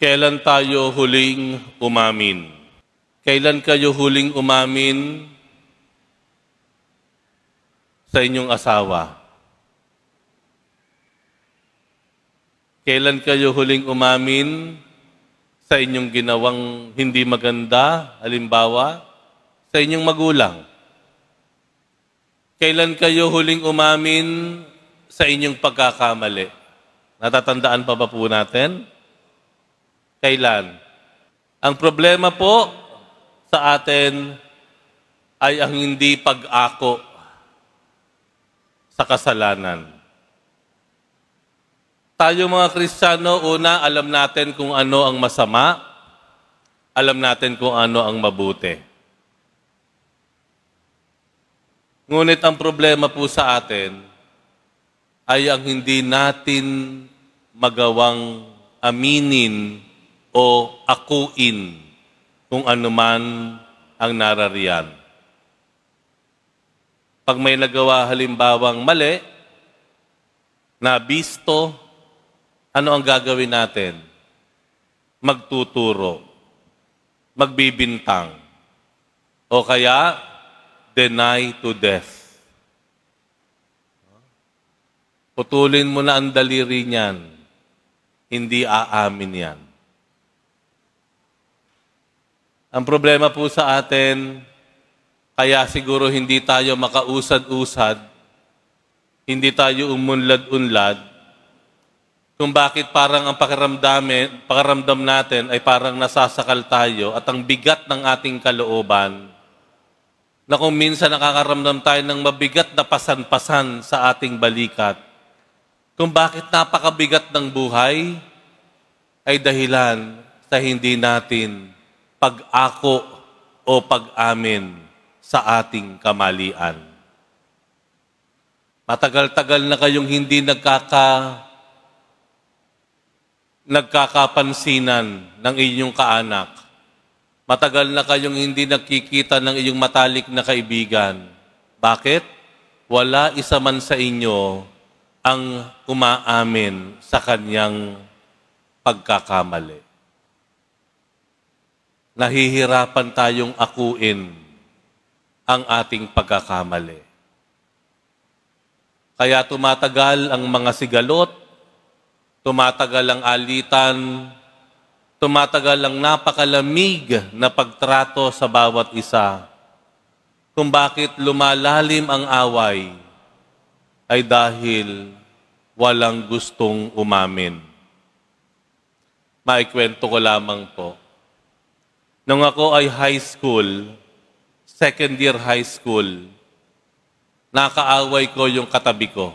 Kailan tayo huling umamin? Kailan kayo huling umamin sa inyong asawa? Kailan kayo huling umamin sa inyong ginawang hindi maganda, halimbawa, sa inyong magulang? Kailan kayo huling umamin sa inyong pagkakamali? Natatandaan pa ba po natin? Kailan? Ang problema po sa atin ay ang hindi pag-ako sa kasalanan. Tayo mga Kristiyano, una, alam natin kung ano ang masama, alam natin kung ano ang mabuti. Ngunit ang problema po sa atin ay ang hindi natin magawang aminin o akuin kung ano man ang narariyan. Pag may nagawa halimbawang mali, na bisto, ano ang gagawin natin? Magtuturo, magbibintang, o kaya deny to death. Putulin mo na ang daliri niyan, hindi aamin yan. Ang problema po sa atin, kaya siguro hindi tayo makausad-usad, hindi tayo umunlad-unlad, kung bakit parang ang pakiramdam natin ay parang nasasakal tayo at ang bigat ng ating kalooban, na kung minsan nakakaramdam tayo ng mabigat na pasan-pasan sa ating balikat, kung bakit napakabigat ng buhay, ay dahilan sa hindi natin pag-ako o pag-amin sa ating kamalian. Matagal-tagal na kayong hindi nagkakapansinan ng inyong kaanak. Matagal na kayong hindi nakikita ng iyong matalik na kaibigan. Bakit? Wala isa man sa inyo ang umaamin sa kanyang pagkakamali. Nahihirapan tayong akuin ang ating pagkakamali. Kaya tumatagal ang mga sigalot, tumatagal ang alitan, tumatagal ang napakalamig na pagtrato sa bawat isa. Kung bakit lumalalim ang away, ay dahil walang gustong umamin. Maikwento ko lamang po. Nung ako ay high school, second year high school, nakaaway ko yung katabi ko.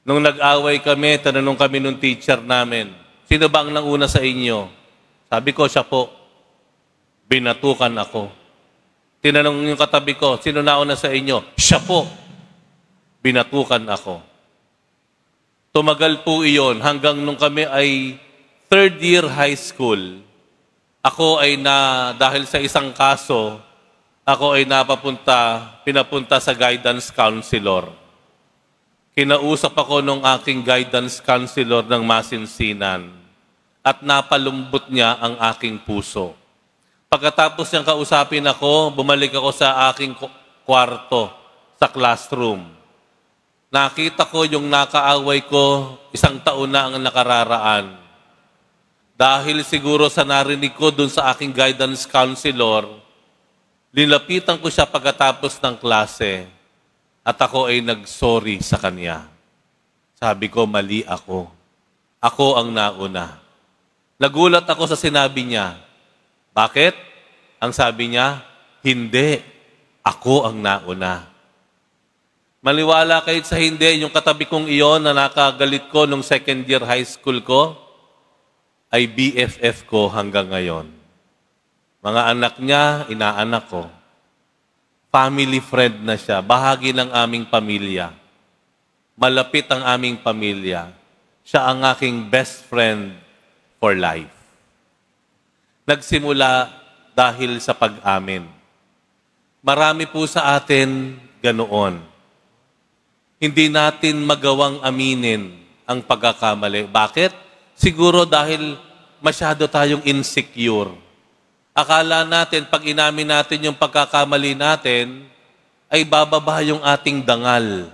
Nung nag-away kami, tanong kami nung teacher namin, sino ba ang nanguna sa inyo? Sabi ko, siya po. Binatukan ako. Tinanong yung katabi ko, sino nauna sa inyo? Siya po. Binatukan ako. Tumagal po iyon hanggang nung kami ay third year high school. Ako ay dahil sa isang kaso, ako ay pinapunta sa guidance counselor. Kinausap ako nung aking guidance counselor ng masinsinan at napalumbot niya ang aking puso. Pagkatapos niyang kausapin ako, bumalik ako sa aking kwarto, sa classroom. Nakita ko yung nakaaway ko, 1 taon na ang nakararaan. Dahil siguro sa narinig ko dun sa aking guidance counselor, nilapitan ko siya pagkatapos ng klase at ako ay nag-sorry sa kanya. Sabi ko, mali ako. Ako ang nauna. Nagulat ako sa sinabi niya. Bakit? Ang sabi niya, hindi. Ako ang nauna. Maliwala kayo sa hindi, yung katabi kong iyon na nakagalit ko nung second year high school ko, ay BFF ko hanggang ngayon. Mga anak niya, inaanak ko. Family friend na siya. Bahagi ng aming pamilya. Malapit ang aming pamilya. Siya ang aking best friend for life. Nagsimula dahil sa pag-amin. Marami po sa atin ganoon. Hindi natin magawang aminin ang pagkakamali. Bakit? Siguro dahil masyado tayong insecure. Akala natin, pag inamin natin yung pagkakamali natin, ay bababa yung ating dangal.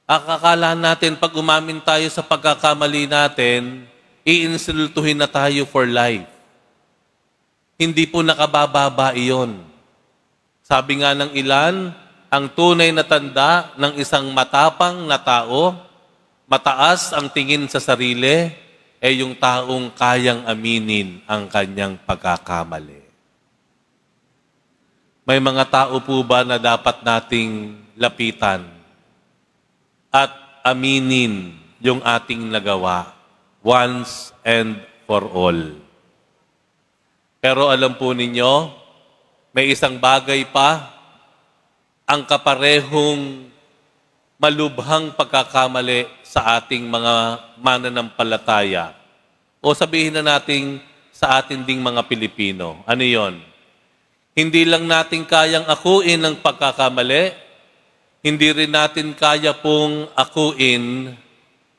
Akala natin, pag umamin tayo sa pagkakamali natin, iinsultuhin na tayo for life. Hindi po nakabababa iyon. Sabi nga ng ilan, ang tunay na tanda ng isang matapang na tao, mataas ang tingin sa sarili, ay yung taong kayang aminin ang kanyang pagkakamali. May mga tao po ba na dapat nating lapitan at aminin yung ating nagawa once and for all? Pero alam po ninyo, may isang bagay pa, ang kaparehong malubhang pagkakamali sa ating mga mananampalataya. O sabihin na natin sa atin ding mga Pilipino. Ano yon? Hindi lang natin kayang akuin ang pagkakamali, hindi rin natin kaya pong akuin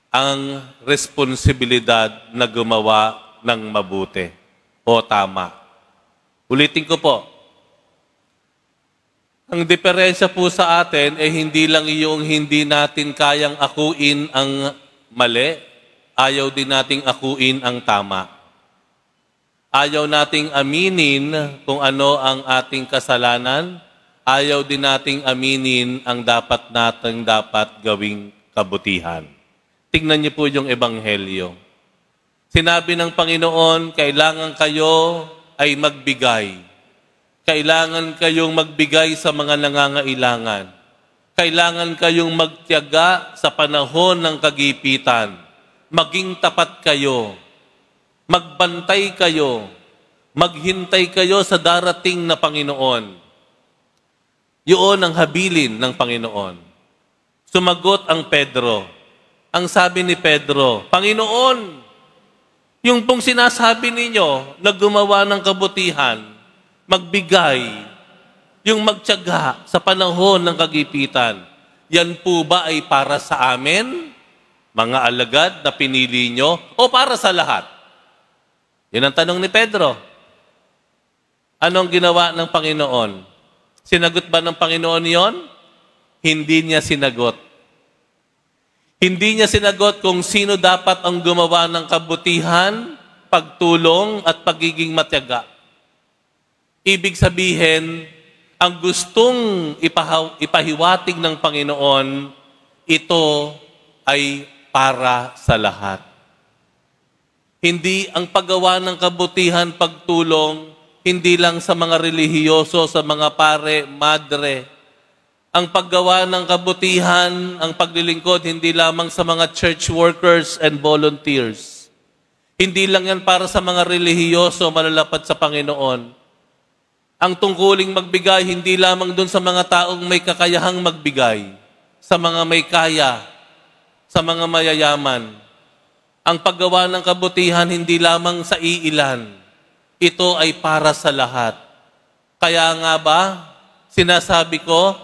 ang responsibilidad na gumawa ng mabuti o tama. Ulitin ko po. Ang diferensya po sa atin ay hindi lang yung hindi natin kayang akuin ang mali, ayaw din nating akuin ang tama. Ayaw nating aminin kung ano ang ating kasalanan, ayaw din nating aminin ang dapat gawing kabutihan. Tingnan niyo po yung Ebanghelyo. Sinabi ng Panginoon, kailangan kayo ay magbigay. Kailangan kayong magbigay sa mga nangangailangan. Kailangan kayong magtiyaga sa panahon ng kagipitan. Maging tapat kayo. Magbantay kayo. Maghintay kayo sa darating na Panginoon. Yun ang habilin ng Panginoon. Sumagot ang Pedro. Ang sabi ni Pedro, Panginoon, yung pong sinasabi ninyo na gumawa ng kabutihan, magbigay, yung magtiyaga sa panahon ng kagipitan, yan po ba ay para sa amin, mga alagad na pinili nyo, o para sa lahat? Yan ang tanong ni Pedro. Anong ginawa ng Panginoon? Sinagot ba ng Panginoon yon? Hindi niya sinagot. Hindi niya sinagot kung sino dapat ang gumawa ng kabutihan, pagtulong at pagiging matiyaga. Ibig sabihin, ang gustong ipahiwatig ng Panginoon, ito ay para sa lahat. Hindi ang paggawa ng kabutihan, pagtulong, hindi lang sa mga relihiyoso, sa mga pare, madre. Ang paggawa ng kabutihan, ang paglilingkod, hindi lamang sa mga church workers and volunteers. Hindi lang yan para sa mga relihiyoso, malalapat sa Panginoon. Ang tungkuling magbigay, hindi lamang dun sa mga taong may kakayahang magbigay, sa mga may kaya, sa mga mayayaman. Ang paggawa ng kabutihan, hindi lamang sa iilan. Ito ay para sa lahat. Kaya nga ba, sinasabi ko,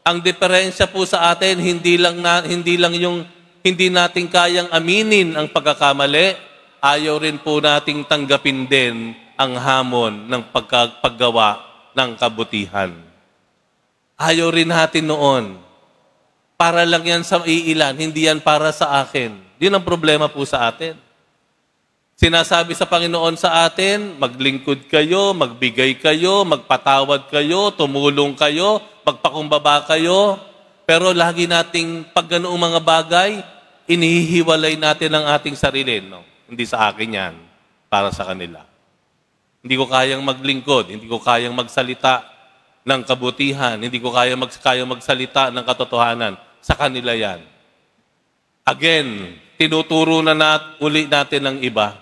ang diferensya po sa atin, hindi lang yung hindi natin kayang aminin ang pagkakamali, ayaw rin po nating tanggapin din ang hamon ng paggawa ng kabutihan. Ayaw rin natin noon. Para lang yan sa iilan, hindi yan para sa akin. Yun ang problema po sa atin. Sinasabi sa Panginoon sa atin, maglingkod kayo, magbigay kayo, magpatawad kayo, tumulong kayo, magpakumbaba kayo. Pero lagi nating pag ganoong mga bagay, inihiwalay natin ang ating sarili. No? Hindi sa akin yan, para sa kanila. Hindi ko kayang maglingkod, hindi ko kayang magsalita ng kabutihan, hindi ko kayang magsalita ng katotohanan. Sa kanila yan. Again, tinuturo na uli natin ng iba.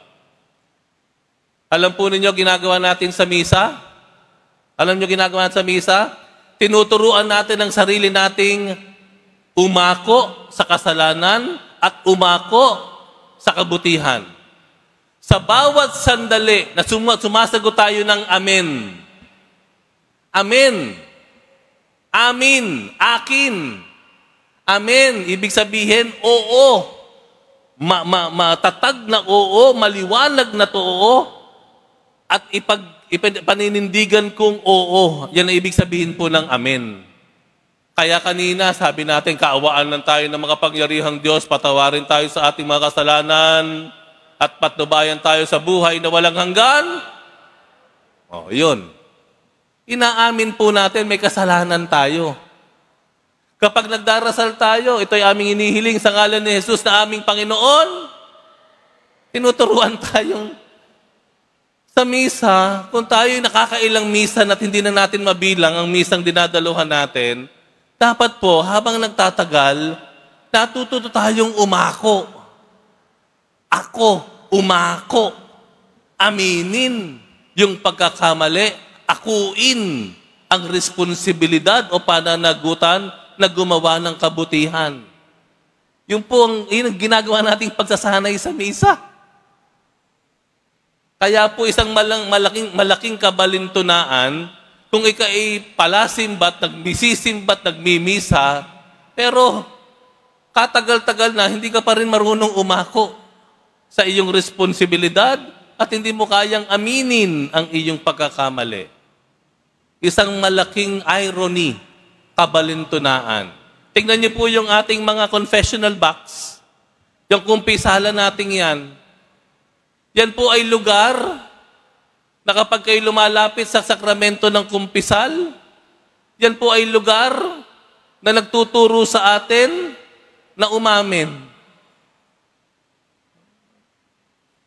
Alam po ninyo, ginagawa natin sa misa? Alam nyo ginagawa natin sa misa? Tinuturuan natin ang sarili nating umako sa kasalanan at umako sa kabutihan. Sa bawat sandali na sumasagot tayo ng amen. Amen. Amin. Akin. Amen. Ibig sabihin, oo. matatag na oo, maliwanag na to oo, at paninindigan kong oo. Yan ang ibig sabihin po ng amen. Kaya kanina, sabi natin, kaawaan lang tayo ng mga pangyarihang Diyos, patawarin tayo sa ating mga kasalanan, at patnubayan tayo sa buhay na walang hanggan. O, yun. Inaamin po natin, may kasalanan tayo. Kapag nagdarasal tayo, ito'y aming inihiling sa ngalan ni Jesus na aming Panginoon, tinuturuan tayong sa misa, kung tayo'y nakakailang misa at hindi na natin mabilang ang misang dinadaluhan natin, dapat po, habang nagtatagal, natututo tayong umako. Ako, umako. Aminin yung pagkakamali. Akuin ang responsibilidad o pananagutan na gumawa ng kabutihan. Yung po ang ginagawa nating pagsasanay sa misa. Kaya po isang malaking kabalintunaan kung ikaw ay palasimbat, nagmisisimbat, nagmimisa, pero katagal-tagal na hindi ka pa rin marunong umako sa iyong responsibilidad at hindi mo kayang aminin ang iyong pagkakamali. Isang malaking irony, kabalintunaan. Tingnan niyo po yung ating mga confessional box. Yung kumpisala natin yan. Yan po ay lugar na kapag kayo lumalapit sa sakramento ng kumpisal, yan po ay lugar na nagtuturo sa atin na umamin.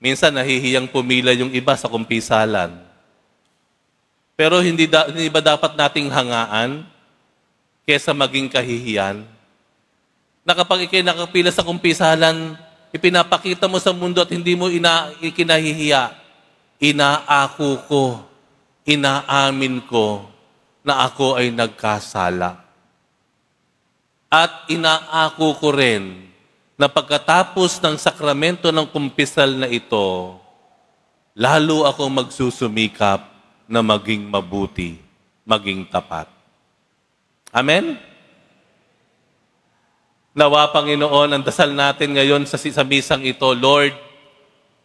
Minsan nahihiyang pumila yung iba sa kumpisalan. Pero hindi ba dapat nating hangaan kesa maging kahihiyan? Na kapag ikay nakapila sa kumpisalan, ipinapakita mo sa mundo at hindi mo ikinahihiya, inaako ko, inaamin ko na ako ay nagkasala. At inaako ko rin na pagkatapos ng sakramento ng kumpisal na ito, lalo akong magsusumikap na maging mabuti, maging tapat. Amen? Nawa, Panginoon, ang dasal natin ngayon sa misang ito, Lord,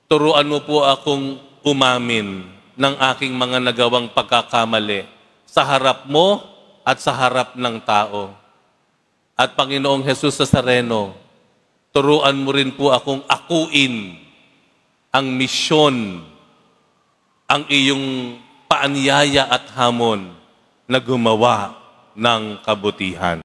turuan mo po akong umamin ng aking mga nagawang pagkakamali sa harap mo at sa harap ng tao. At Panginoong Jesus Nazareno, turuan mo rin po akong akuin ang misyon, ang iyong paanyaya at hamon na gumawa ng kabutihan.